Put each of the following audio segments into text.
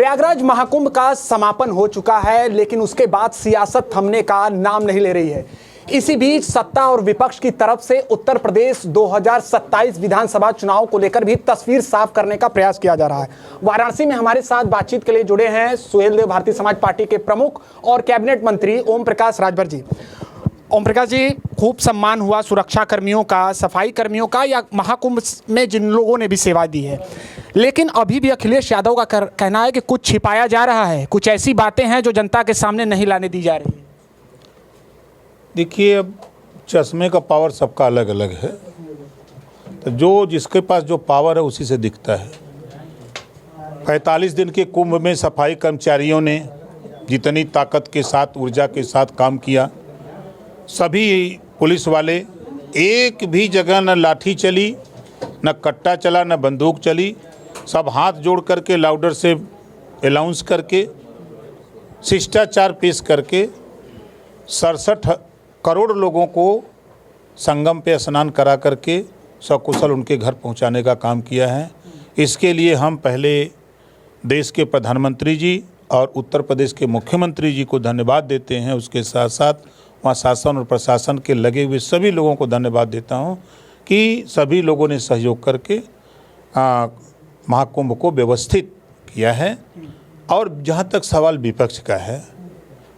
प्रयागराज महाकुंभ का समापन हो चुका है, लेकिन उसके बाद सियासत थमने का नाम नहीं ले रही है। इसी बीच सत्ता और विपक्ष की तरफ से उत्तर प्रदेश 2027 विधानसभा चुनाव को लेकर भी तस्वीर साफ करने का प्रयास किया जा रहा है। वाराणसी में हमारे साथ बातचीत के लिए जुड़े हैं सुहेल देव, भारतीय समाज पार्टी के प्रमुख और कैबिनेट मंत्री ओम प्रकाश राजभर जी। ओम प्रकाश जी, खूब सम्मान हुआ सुरक्षा कर्मियों का, सफाई कर्मियों का, या महाकुंभ में जिन लोगों ने भी सेवा दी है, लेकिन अभी भी अखिलेश यादव का कहना है कि कुछ छिपाया जा रहा है, कुछ ऐसी बातें हैं जो जनता के सामने नहीं लाने दी जा रही है। देखिए, अब चश्मे का पावर सबका अलग अलग है, तो जो जिसके पास जो पावर है उसी से दिखता है। 45 दिन के कुंभ में सफाई कर्मचारियों ने जितनी ताकत के साथ, ऊर्जा के साथ काम किया, सभी पुलिस वाले, एक भी जगह न लाठी चली, न कट्टा चला, न बंदूक चली, सब हाथ जोड़ करके लाउडर से अनाउंस करके शिष्टाचार पेश करके 67 करोड़ लोगों को संगम पे स्नान करा करके सकुशल उनके घर पहुंचाने का काम किया है। इसके लिए हम पहले देश के प्रधानमंत्री जी और उत्तर प्रदेश के मुख्यमंत्री जी को धन्यवाद देते हैं। उसके साथ साथ वहाँ शासन और प्रशासन के लगे हुए सभी लोगों को धन्यवाद देता हूँ कि सभी लोगों ने सहयोग करके महाकुंभ को व्यवस्थित किया है। और जहाँ तक सवाल विपक्ष का है,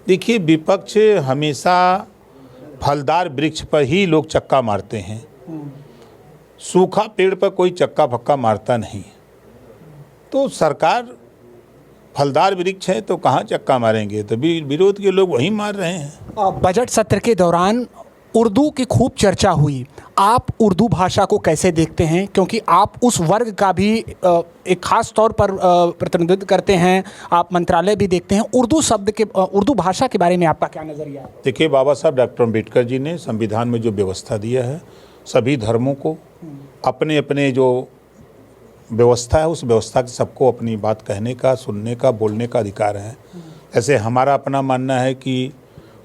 देखिए, विपक्ष हमेशा फलदार वृक्ष पर ही लोग चक्का मारते हैं, सूखा पेड़ पर कोई चक्का फक्का मारता नहीं। तो सरकार फलदार वृक्ष है तो कहाँ चक्का मारेंगे, तभी विरोध के लोग वहीं मार रहे हैं। बजट सत्र के दौरान उर्दू की खूब चर्चा हुई। आप उर्दू भाषा को कैसे देखते हैं, क्योंकि आप उस वर्ग का भी एक खास तौर पर प्रतिनिधित्व करते हैं, आप मंत्रालय भी देखते हैं। उर्दू भाषा के बारे में आपका क्या नज़रिया है? देखिए, बाबा साहब डॉक्टर अम्बेडकर जी ने संविधान में जो व्यवस्था दिया है, सभी धर्मों को अपने अपने जो व्यवस्था है, उस व्यवस्था के सबको अपनी बात कहने का, सुनने का, बोलने का अधिकार है। ऐसे हमारा अपना मानना है कि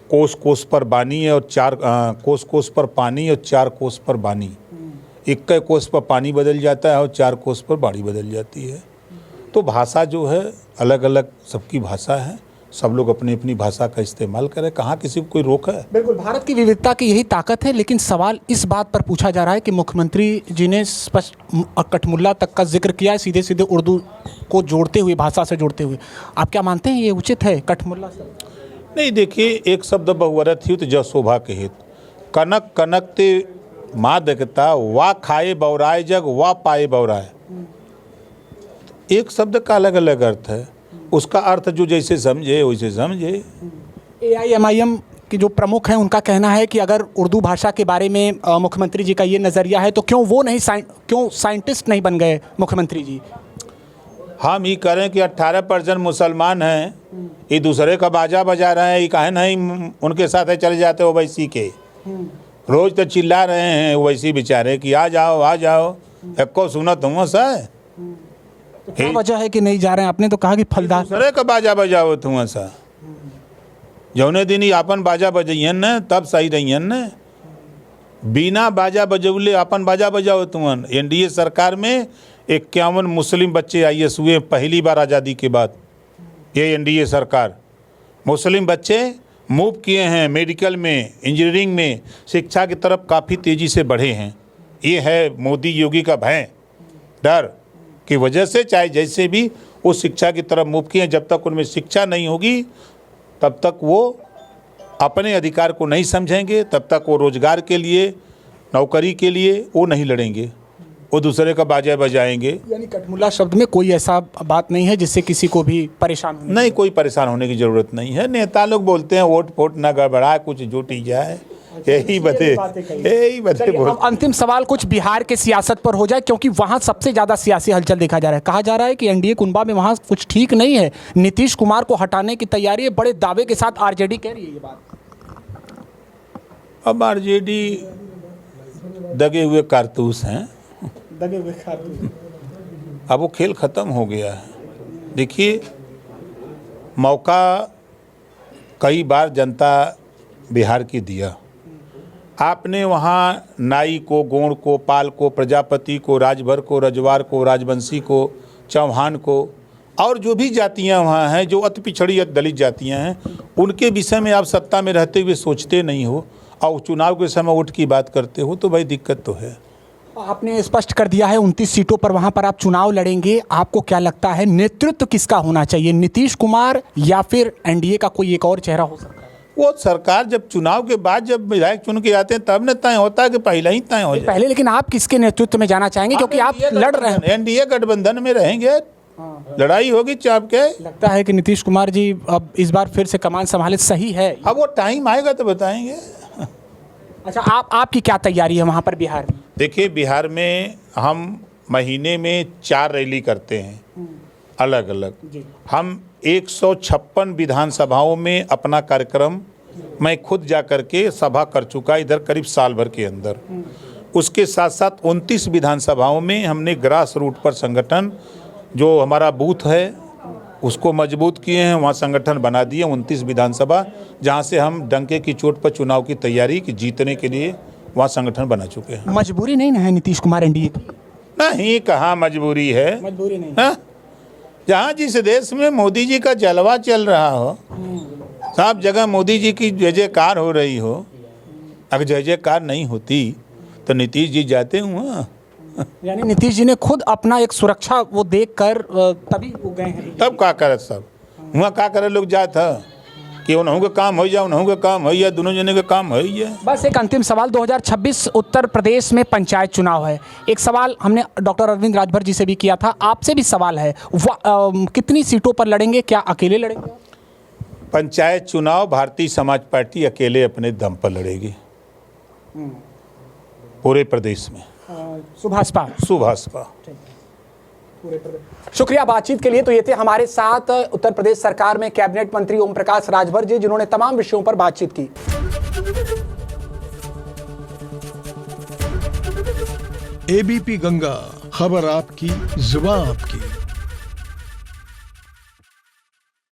कोस कोस पर बानी है और कोस कोस पर पानी और 4 कोस पर बानी। 21 कोस पर पानी बदल जाता है और 4 कोस पर बाड़ी बदल जाती है। तो भाषा जो है अलग अलग, सबकी भाषा है, सब लोग अपनी अपनी भाषा का इस्तेमाल करें, कहाँ किसी को कोई रोक है। बिल्कुल, भारत की विविधता की यही ताकत है। लेकिन सवाल इस बात पर पूछा जा रहा है कि मुख्यमंत्री जी ने स्पष्ट कठमुल्ला तक का जिक्र किया है, सीधे सीधे उर्दू को जोड़ते हुए, भाषा से जोड़ते हुए। आप क्या मानते हैं, ये उचित है कठमुल्ला से? नहीं, देखिए, एक शब्द बहुवरत हित जय शोभा के हित। कनक कनक ते माँ देखता, वाह खाए बौराए जग, वाह पाए बौराए। एक शब्द का अलग अलग अर्थ है, उसका अर्थ जो जैसे समझे वैसे समझे। AIMIM के जो प्रमुख हैं, उनका कहना है कि अगर उर्दू भाषा के बारे में मुख्यमंत्री जी का ये नज़रिया है तो क्यों साइंटिस्ट नहीं बन गए मुख्यमंत्री जी? हम ये करें कि 18% मुसलमान हैं, ये दूसरे का बाजा बजा रहे हैं, ये कहे नहीं उनके साथ चले जाते ओवैसी के, रोज तो चिल्ला रहे हैं ओवैसी बेचारे कि आ जाओ आ जाओ, एको सुनत हुआ सा। क्या वजह है कि नहीं जा रहे हैं? आपने तो कहा कि फलदार दूसरे का बाजा बजाओ हुआ सा। जौने दिन ही अपन बाजा बजैन न तब सही रहियन न, बिना बाजा बजौले अपन बाजा बजाओ तुमन। NDA सरकार में 51 मुस्लिम बच्चे IAS हुए पहली बार आज़ादी के बाद। ये NDA सरकार मुस्लिम बच्चे मूव किए हैं, मेडिकल में, इंजीनियरिंग में, शिक्षा की तरफ काफ़ी तेज़ी से बढ़े हैं। ये है मोदी योगी का भय, डर की वजह से, चाहे जैसे भी वो शिक्षा की तरफ मूव किए हैं। जब तक उनमें शिक्षा नहीं होगी तब तक वो अपने अधिकार को नहीं समझेंगे, तब तक वो रोजगार के लिए, नौकरी के लिए वो नहीं लड़ेंगे, वो दूसरे का बाजा बजाएंगे। यानी कठमुल्ला शब्द में कोई ऐसा बात नहीं है जिससे किसी को भी परेशान नहीं, कोई परेशान होने की ज़रूरत नहीं है। नेता लोग बोलते हैं वोट फोट ना गड़बड़ाए, कुछ जुटी जाए, यही बते। अंतिम सवाल कुछ बिहार के सियासत पर हो जाए, क्योंकि वहाँ सबसे ज़्यादा सियासी हलचल देखा जा रहा है। कहा जा रहा है कि NDA कुनबा में वहाँ कुछ ठीक नहीं है, नीतीश कुमार को हटाने की तैयारी है, बड़े दावे के साथ RJD कह रही है ये बात। अब RJD दगे हुए कारतूस हैं, दगे हुए कारतूस। अब वो खेल ख़त्म हो गया है। देखिए, मौका कई बार जनता बिहार की दिया। आपने वहाँ नाई को, गोंड को, पाल को, प्रजापति को, राजभर को, रजवार को, राजवंशी को, चौहान को और जो भी जातियां वहाँ हैं, जो अति पिछड़ी दलित जातियां हैं, उनके विषय में आप सत्ता में रहते हुए सोचते नहीं हो और चुनाव के समय वोट की बात करते हो, तो भाई दिक्कत तो है। आपने स्पष्ट कर दिया है 29 सीटों पर वहां पर आप चुनाव लड़ेंगे। आपको क्या लगता है नेतृत्व किसका होना चाहिए, नीतीश कुमार या फिर एनडीए का कोई एक और चेहरा हो सकता है? वो सरकार जब चुनाव के बाद जब विधायक चुन के आते हैं तब न तय होता है कि पहले ही तय हो जाए। पहले लेकिन आप किसके नेतृत्व में जाना चाहेंगे, क्योंकि आप लड़ रहे हैं? एनडीए गठबंधन में रहेंगे, लड़ाई होगी चाप के। लगता है कि नीतीश कुमार जी अब इस बार फिर से कमान संभाले, सही है? अब वो टाइम आएगा तो बताएंगे। अच्छा, आपकी क्या तैयारी है वहाँ पर बिहार में? देखिए, बिहार में हम महीने में 4 रैली करते हैं अलग अलग। हम 156 विधानसभाओं में अपना कार्यक्रम मैं खुद जा कर के सभा कर चुका इधर करीब साल भर के अंदर। उसके साथ साथ 29 विधानसभाओं में हमने ग्रास रूट पर संगठन, जो हमारा बूथ है उसको मजबूत किए हैं, वहाँ संगठन बना दिए 29 विधानसभा, जहाँ से हम डंके की चोट पर चुनाव की तैयारी की जीतने के लिए वहाँ संगठन बना चुके हैं। मजबूरी नहीं ना है नीतीश कुमार एनडीए की? नहीं, कहाँ मजबूरी है। मजबूरी नहीं है? जहाँ जिस देश में मोदी जी का जलवा चल रहा हो, सब जगह मोदी जी की जय जयकार हो रही हो, अगर जय जयकार नहीं होती तो नीतीश जी जाते हुआ। यानी नीतीश जी ने खुद अपना एक सुरक्षा वो देखकर तभी वो गए हैं। तब का करे सब वहाँ का करे लोग जात है कि उन्हों का काम हो जाए, उन्हों का काम हो जाए, दोनों जने का काम हो जाए। बस एक अंतिम सवाल, 2026 उत्तर प्रदेश में पंचायत चुनाव है। एक सवाल हमने डॉक्टर अरविंद राजभर जी से भी किया था, आपसे भी सवाल है, कितनी सीटों पर लड़ेंगे, क्या अकेले लड़ेंगे? पंचायत चुनाव भारतीय समाज पार्टी अकेले अपने दम पर लड़ेगी पूरे प्रदेश में। सुभाषपा। शुक्रिया बातचीत के लिए। तो ये थे हमारे साथ उत्तर प्रदेश सरकार में कैबिनेट मंत्री ओम प्रकाश राजभर जी, जिन्होंने तमाम विषयों पर बातचीत की। एबीपी गंगा, खबर आपकी, जुबान आपकी।